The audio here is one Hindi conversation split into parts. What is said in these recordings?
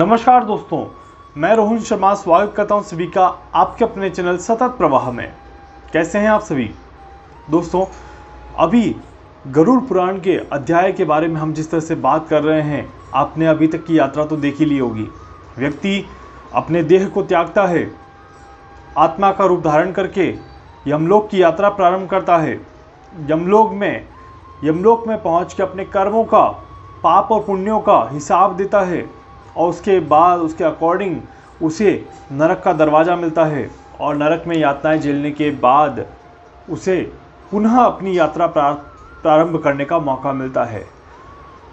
नमस्कार दोस्तों, मैं रोहन शर्मा स्वागत करता हूं सभी का आपके अपने चैनल सतत प्रवाह में। कैसे हैं आप सभी दोस्तों? अभी गरुड़ पुराण के अध्याय के बारे में हम जिस तरह से बात कर रहे हैं, आपने अभी तक की यात्रा तो देख ही ली होगी। व्यक्ति अपने देह को त्यागता है, आत्मा का रूप धारण करके यमलोक की यात्रा प्रारंभ करता है। यमलोक में पहुँच के अपने कर्मों का, पाप और पुण्यों का हिसाब देता है और उसके बाद उसके अकॉर्डिंग उसे नरक का दरवाज़ा मिलता है और नरक में यातनाएं झेलने के बाद उसे पुनः अपनी यात्रा प्रारंभ करने का मौका मिलता है।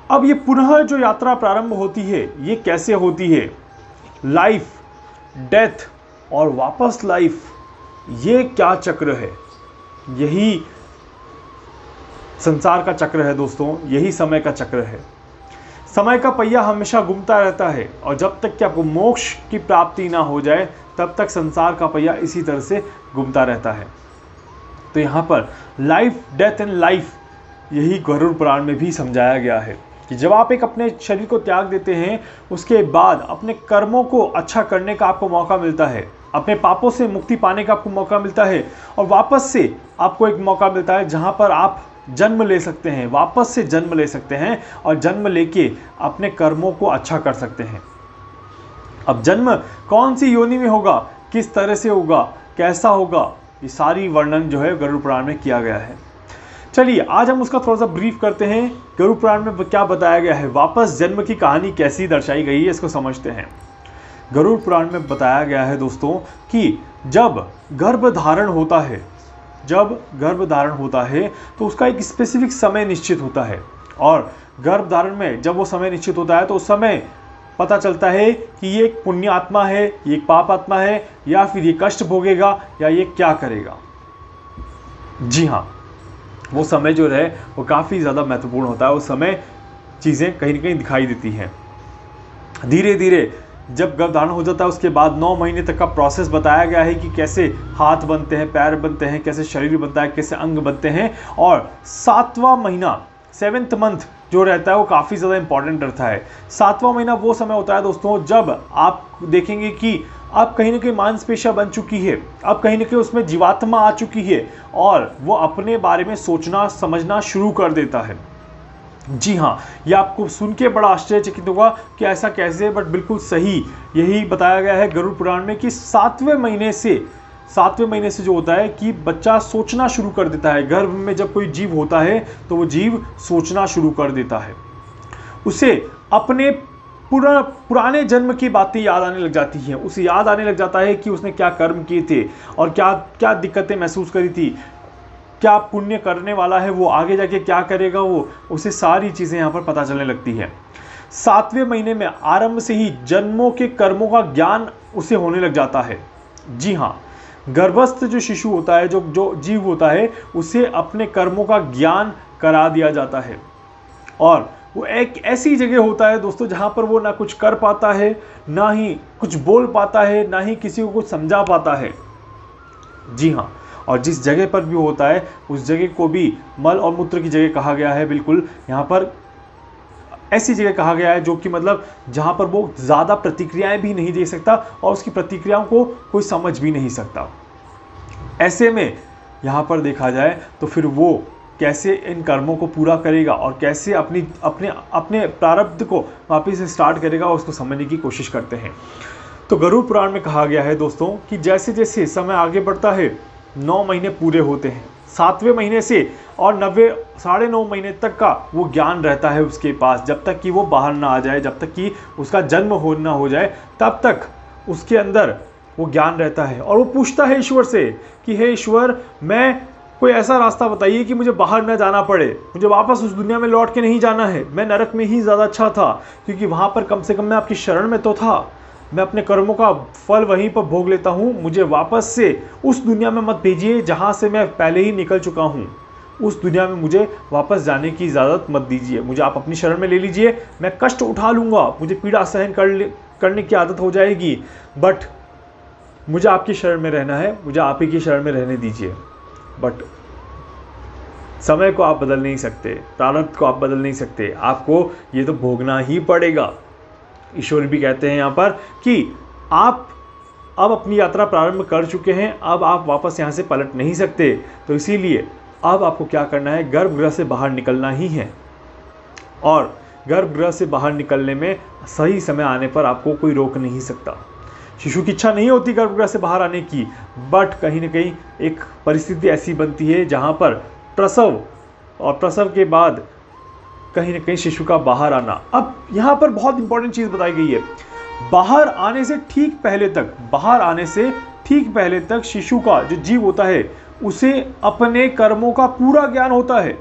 अब ये पुनः जो यात्रा प्रारंभ होती है, ये कैसे होती है? लाइफ, डेथ और वापस लाइफ, ये क्या चक्र है? यही संसार का चक्र है दोस्तों, यही समय का चक्र है। समय का पहिया हमेशा घूमता रहता है और जब तक कि आपको मोक्ष की प्राप्ति ना हो जाए तब तक संसार का पहिया इसी तरह से घूमता रहता है। तो यहाँ पर लाइफ, डेथ एंड लाइफ, यही गरुड़ पुराण में भी समझाया गया है कि जब आप एक अपने शरीर को त्याग देते हैं, उसके बाद अपने कर्मों को अच्छा करने का आपको मौका मिलता है, अपने पापों से मुक्ति पाने का आपको मौका मिलता है और वापस से आपको एक मौका मिलता है जहाँ पर आप जन्म ले सकते हैं, वापस से जन्म ले सकते हैं और जन्म लेके अपने कर्मों को अच्छा कर सकते हैं। अब जन्म कौन सी योनि में होगा, किस तरह से होगा, कैसा होगा, ये सारी वर्णन जो है गरुड़ पुराण में किया गया है। चलिए आज हम उसका थोड़ा सा ब्रीफ करते हैं। गरुड़ पुराण में क्या बताया गया है, वापस जन्म की कहानी कैसी दर्शाई गई है, इसको समझते हैं। गरुड़ पुराण में बताया गया है दोस्तों कि जब गर्भ धारण होता है तो उसका एक स्पेसिफिक समय निश्चित होता है और गर्भ धारण में जब वो समय निश्चित होता है तो उस समय पता चलता है कि ये एक पुण्य आत्मा है, ये एक पाप आत्मा है, या फिर ये कष्ट भोगेगा या ये क्या करेगा। जी हाँ, वो समय जो है वो काफ़ी ज़्यादा महत्वपूर्ण होता है। उस समय चीज़ें कहीं ना कहीं दिखाई देती हैं। धीरे धीरे जब गर्भधारण हो जाता है उसके बाद 9 महीने तक का प्रोसेस बताया गया है कि कैसे हाथ बनते हैं, पैर बनते हैं, कैसे शरीर बनता है, कैसे अंग बनते हैं। और 7वां महीना, 7th मंथ जो रहता है वो काफ़ी ज़्यादा इंपॉर्टेंट रहता है। 7वां महीना वो समय होता है दोस्तों जब आप देखेंगे कि अब कहीं ना कहीं मांसपेशियां बन चुकी है, अब कहीं ना कहीं उसमें जीवात्मा आ चुकी है और वो अपने बारे में सोचना समझना शुरू कर देता है। जी हाँ, ये आपको सुन के बड़ा आश्चर्यचकित होगा कि ऐसा कैसे, बट बिल्कुल सही यही बताया गया है गरुड़ पुराण में कि 7वें महीने से जो होता है कि बच्चा सोचना शुरू कर देता है। गर्भ में जब कोई जीव होता है तो वो जीव सोचना शुरू कर देता है, उसे अपने पुराने जन्म की बातें याद आने लग जाती हैं। उसे याद आने लग जाता है कि उसने क्या कर्म किए थे और क्या क्या दिक्कतें महसूस करी थी, क्या पुण्य करने वाला है, वो आगे जाके क्या करेगा, वो उसे सारी चीज़ें यहाँ पर पता चलने लगती है। 7वें महीने में आरंभ से ही जन्मों के कर्मों का ज्ञान उसे होने लग जाता है। जी हाँ, गर्भस्थ जो शिशु होता है, जो जीव होता है, उसे अपने कर्मों का ज्ञान करा दिया जाता है और वो एक ऐसी जगह होता है दोस्तों जहाँ पर वो ना कुछ कर पाता है, ना ही कुछ बोल पाता है, ना ही किसी को कुछ समझा पाता है। जी हाँ, और जिस जगह पर भी होता है उस जगह को भी मल और मूत्र की जगह कहा गया है। बिल्कुल यहाँ पर ऐसी जगह कहा गया है जो कि मतलब जहाँ पर वो ज़्यादा प्रतिक्रियाएं भी नहीं दे सकता और उसकी प्रतिक्रियाओं को कोई समझ भी नहीं सकता। ऐसे में यहाँ पर देखा जाए तो फिर वो कैसे इन कर्मों को पूरा करेगा और कैसे अपने प्रारब्ध को वापस से स्टार्ट करेगा, उसको समझने की कोशिश करते हैं। तो गरुड़ पुराण में कहा गया है दोस्तों कि जैसे जैसे समय आगे बढ़ता है, 9 महीने पूरे होते हैं, 7वें महीने से और 9.5 महीने तक का वो ज्ञान रहता है उसके पास। जब तक कि वो बाहर ना आ जाए, जब तक कि उसका जन्म ना हो जाए, तब तक उसके अंदर वो ज्ञान रहता है और वो पूछता है ईश्वर से कि हे ईश्वर, मैं कोई ऐसा रास्ता बताइए कि मुझे बाहर न जाना पड़े, मुझे वापस उस दुनिया में लौट के नहीं जाना है। मैं नरक में ही ज़्यादा अच्छा था क्योंकि वहाँ पर कम से कम मैं आपकी शरण में तो था, मैं अपने कर्मों का फल वहीं पर भोग लेता हूँ। मुझे वापस से उस दुनिया में मत भेजिए जहाँ से मैं पहले ही निकल चुका हूँ। उस दुनिया में मुझे वापस जाने की इजाज़त मत दीजिए, मुझे आप अपनी शरण में ले लीजिए। मैं कष्ट उठा लूँगा, मुझे पीड़ा सहन करने की आदत हो जाएगी, बट मुझे आपकी शरण में रहना है, मुझे आप ही की शरण में रहने दीजिए। बट समय को आप बदल नहीं सकते, प्रारब्ध को आप बदल नहीं सकते, आपको ये तो भोगना ही पड़ेगा। ईश्वर भी कहते हैं यहाँ पर कि आप अब अपनी यात्रा प्रारंभ कर चुके हैं, अब आप वापस यहाँ से पलट नहीं सकते। तो इसीलिए अब आपको क्या करना है, गर्भगृह से बाहर निकलना ही है। और गर्भगृह से बाहर निकलने में सही समय आने पर आपको कोई रोक नहीं सकता। शिशु की इच्छा नहीं होती गर्भगृह से बाहर आने की, बट कहीं ना कहीं एक परिस्थिति ऐसी बनती है जहाँ पर प्रसव और प्रसव के बाद कहीं ना कहीं शिशु का बाहर आना। अब यहाँ पर बहुत इंपॉर्टेंट चीज़ बताई गई है, बाहर आने से ठीक पहले तक शिशु का जो जीव होता है उसे अपने कर्मों का पूरा ज्ञान होता है।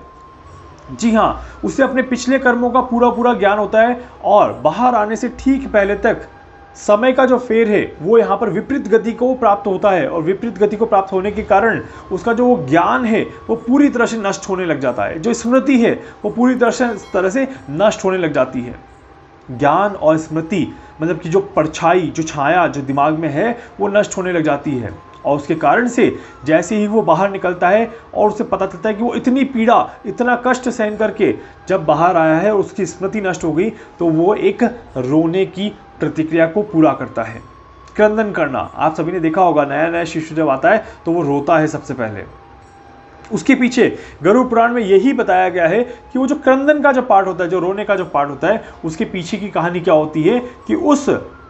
जी हाँ, उसे अपने पिछले कर्मों का पूरा ज्ञान होता है। और बाहर आने से ठीक पहले तक समय का जो फेर है वो यहाँ पर विपरीत गति को प्राप्त होता है, और विपरीत गति को प्राप्त होने के कारण उसका जो वो ज्ञान है वो पूरी तरह से नष्ट होने लग जाता है। जो स्मृति है वो पूरी तरह से नष्ट होने लग जाती है। ज्ञान और स्मृति मतलब कि जो परछाई, जो छाया जो दिमाग में है वो नष्ट होने लग जाती है। और उसके कारण से जैसे ही वो बाहर निकलता है और उसे पता चलता है कि वो इतनी पीड़ा, इतना कष्ट सहन करके जब बाहर आया है और उसकी स्मृति नष्ट हो गई, तो वो एक रोने की प्रतिक्रिया को पूरा करता है। क्रंदन करना, आप सभी ने देखा होगा, नया नया शिशु जब आता है तो वो रोता है सबसे पहले। उसके पीछे गरुड़ पुराण में यही बताया गया है कि वो जो क्रंदन का जो पार्ट होता है, जो रोने का जो पार्ट होता है, उसके पीछे की कहानी क्या होती है कि उस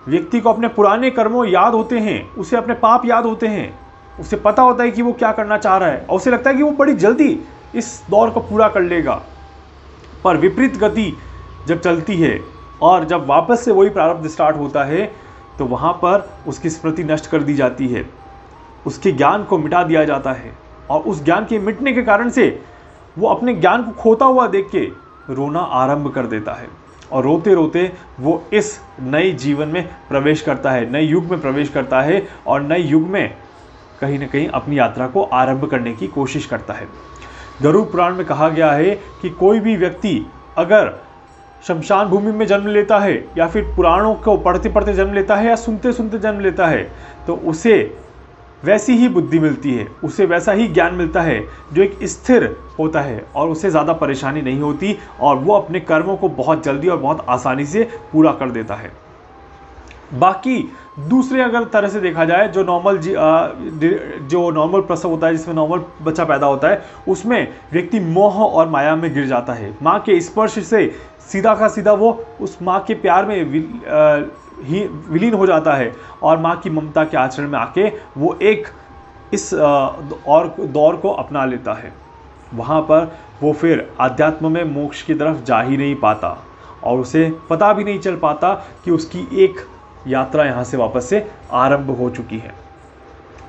व्यक्ति को अपने पुराने कर्मों याद होते हैं, उसे अपने पाप याद होते हैं, उसे पता होता है कि वो क्या करना चाह रहा है और उसे लगता है कि वो बड़ी जल्दी इस दौर को पूरा कर लेगा। पर विपरीत गति जब चलती है और जब वापस से वही प्रारब्ध स्टार्ट होता है तो वहाँ पर उसकी स्मृति नष्ट कर दी जाती है, उसके ज्ञान को मिटा दिया जाता है। और उस ज्ञान के मिटने के कारण से वो अपने ज्ञान को खोता हुआ देख के रोना आरंभ कर देता है, और रोते रोते वो इस नए जीवन में प्रवेश करता है, नए युग में प्रवेश करता है, और नए युग में कहीं ना कहीं अपनी यात्रा को आरंभ करने की कोशिश करता है। गरुड़ पुराण में कहा गया है कि कोई भी व्यक्ति अगर शमशान भूमि में जन्म लेता है, या फिर पुराणों को पढ़ते पढ़ते जन्म लेता है, या सुनते सुनते जन्म लेता है, तो उसे वैसी ही बुद्धि मिलती है, उसे वैसा ही ज्ञान मिलता है जो एक स्थिर होता है, और उसे ज़्यादा परेशानी नहीं होती, और वो अपने कर्मों को बहुत जल्दी और बहुत आसानी से पूरा कर देता है। बाकी दूसरे अगर तरह से देखा जाए, जो नॉर्मल प्रसव होता है, जिसमें नॉर्मल बच्चा पैदा होता है, उसमें व्यक्ति मोह और माया में गिर जाता है। माँ के स्पर्श से सीधा का सीधा वो उस माँ के प्यार में विलीन हो जाता है, और माँ की ममता के आचरण में आके वो एक इस दौर को अपना लेता है। वहाँ पर वो फिर अध्यात्म में मोक्ष की तरफ जा ही नहीं पाता, और उसे पता भी नहीं चल पाता कि उसकी एक यात्रा यहाँ से वापस से आरंभ हो चुकी है।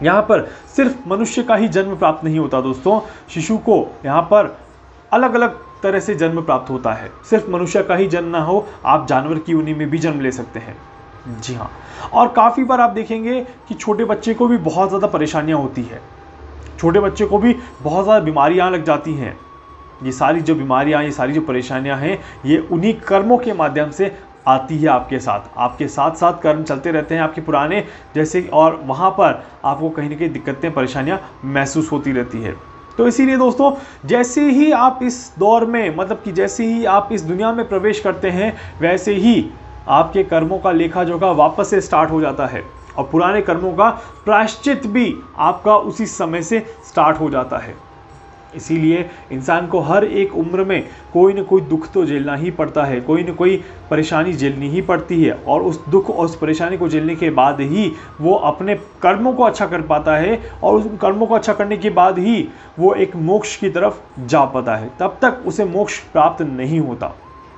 यहाँ पर सिर्फ मनुष्य का ही जन्म प्राप्त नहीं होता दोस्तों, शिशु को यहाँ पर अलग अलग तरह से जन्म प्राप्त होता है। सिर्फ मनुष्य का ही जन्म ना हो, आप जानवर की योनि में भी जन्म ले सकते हैं। जी हाँ, और काफ़ी बार आप देखेंगे कि छोटे बच्चे को भी बहुत ज़्यादा परेशानियाँ होती है, छोटे बच्चे को भी बहुत ज़्यादा बीमारियाँ लग जाती हैं। ये सारी जो बीमारियाँ, ये सारी जो परेशानियाँ हैं, ये उन्हीं कर्मों के माध्यम से आती है आपके साथ साथ कर्म चलते रहते हैं आपके पुराने जैसे, और वहाँ पर आपको कहीं ना कहीं दिक्कतें, परेशानियाँ महसूस होती रहती है। तो इसीलिए दोस्तों, जैसे ही आप इस दौर में, मतलब कि जैसे ही आप इस दुनिया में प्रवेश करते हैं, वैसे ही आपके कर्मों का लेखा जोखा वापस से स्टार्ट हो जाता है, और पुराने कर्मों का प्रायश्चित भी आपका उसी समय से स्टार्ट हो जाता है। इसीलिए इंसान को हर एक उम्र में कोई ना कोई दुख तो झेलना ही पड़ता है, कोई ना कोई परेशानी झेलनी ही पड़ती है, और उस दुख और उस परेशानी को झेलने के बाद ही वो अपने कर्मों को अच्छा कर पाता है, और उस कर्मों को अच्छा करने के बाद ही वो एक मोक्ष की तरफ जा पाता है। तब तक उसे मोक्ष प्राप्त नहीं होता,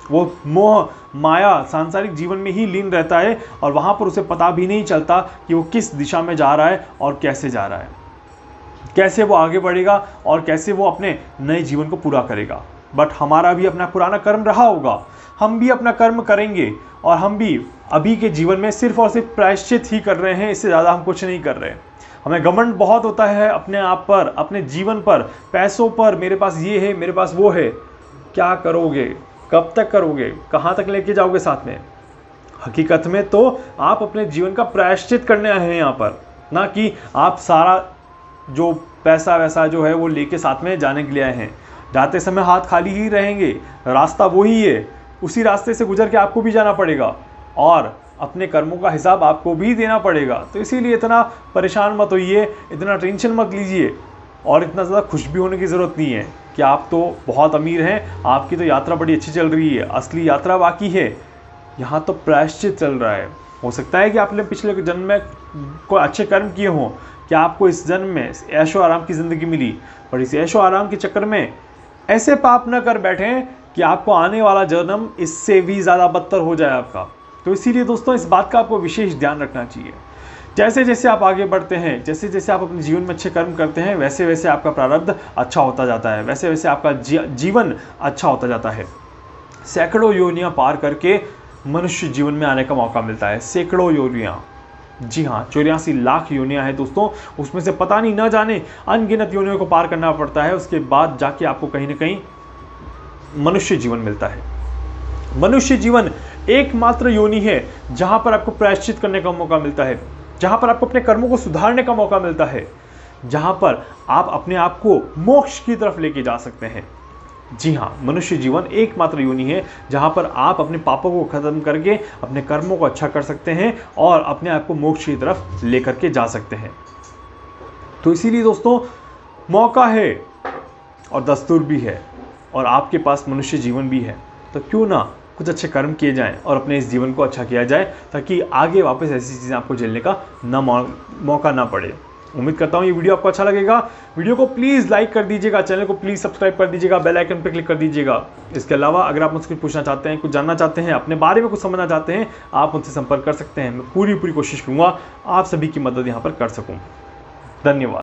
वो मोह माया सांसारिक जीवन में ही लीन रहता है, और वहाँ पर उसे पता भी नहीं चलता कि वो किस दिशा में जा रहा है और कैसे जा रहा है, कैसे वो आगे बढ़ेगा और कैसे वो अपने नए जीवन को पूरा करेगा। बट हमारा भी अपना पुराना कर्म रहा होगा, हम भी अपना कर्म करेंगे, और हम भी अभी के जीवन में सिर्फ और सिर्फ प्रायश्चित ही कर रहे हैं, इससे ज़्यादा हम कुछ नहीं कर रहे। हमें घमंड बहुत होता है अपने आप पर, अपने जीवन पर, पैसों पर, मेरे पास ये है, मेरे पास वो है। क्या करोगे, कब तक करोगे, कहाँ तक लेके जाओगे साथ में? हकीकत में तो आप अपने जीवन का प्रायश्चित करने आए हैं यहाँ पर, ना कि आप सारा जो पैसा वैसा जो है वो लेके साथ में जाने के लिए आए हैं। जाते समय हाथ खाली ही रहेंगे, रास्ता वही है, उसी रास्ते से गुजर के आपको भी जाना पड़ेगा। और अपने कर्मों का हिसाब आपको भी देना पड़ेगा। तो इसीलिए इतना परेशान मत होइए, इतना टेंशन मत लीजिए और इतना ज़्यादा खुश भी होने की ज़रूरत नहीं है कि आप तो बहुत अमीर हैं, आपकी तो यात्रा बड़ी अच्छी चल रही है। असली यात्रा बाकी है, यहाँ तो प्रायश्चित चल रहा है। हो सकता है कि आपने पिछले जन्म में कोई अच्छे कर्म किए हों कि आपको इस जन्म में ऐशो आराम की ज़िंदगी मिली, और इस ऐशो आराम के चक्कर में ऐसे पाप न कर बैठें कि आपको आने वाला जन्म इससे भी ज़्यादा बदतर हो जाए आपका। तो इसीलिए दोस्तों इस बात का आपको विशेष ध्यान रखना चाहिए। जैसे जैसे आप आगे बढ़ते हैं, जैसे जैसे आप अपने जीवन में अच्छे कर्म करते हैं, वैसे वैसे आपका प्रारब्ध अच्छा होता जाता है, वैसे वैसे आपका जीवन अच्छा होता जाता है। सैकड़ों योनियां पार करके मनुष्य जीवन में आने का मौका मिलता है। सैकड़ों योनियां, जी हाँ, 84 लाख योनियां हैं दोस्तों। उसमें से पता नहीं, न जाने अनगिनत योनियों को पार करना पड़ता है। उसके बाद जाके आपको कहीं ना कहीं मनुष्य जीवन मिलता है। मनुष्य जीवन एकमात्र योनि है जहां पर आपको प्रायश्चित करने का मौका मिलता है, जहां पर आपको अपने कर्मों को सुधारने का मौका मिलता है, जहां पर आप अपने आप को मोक्ष की तरफ लेके जा सकते हैं। जी हाँ, मनुष्य जीवन एकमात्र योनि है जहां पर आप अपने पापों को खत्म करके अपने कर्मों को अच्छा कर सकते हैं और अपने आप को मोक्ष की तरफ लेकर के जा सकते हैं। तो इसीलिए दोस्तों मौका है और दस्तूर भी है और आपके पास मनुष्य जीवन भी है, तो क्यों ना कुछ अच्छे कर्म किए जाएं और अपने इस जीवन को अच्छा किया जाए, ताकि आगे वापस ऐसी चीज़ें आपको झेलने का मौका ना पड़े। उम्मीद करता हूँ ये वीडियो आपको अच्छा लगेगा। वीडियो को प्लीज़ लाइक कर दीजिएगा, चैनल को प्लीज़ सब्सक्राइब कर दीजिएगा, बेल आइकन पर क्लिक कर दीजिएगा। इसके अलावा अगर आप मुझसे कुछ पूछना चाहते हैं, कुछ जानना चाहते हैं, अपने बारे में कुछ समझना चाहते हैं, आप मुझसे संपर्क कर सकते हैं। मैं पूरी कोशिश करूँगा आप सभी की मदद यहाँ पर कर सकूँ। धन्यवाद।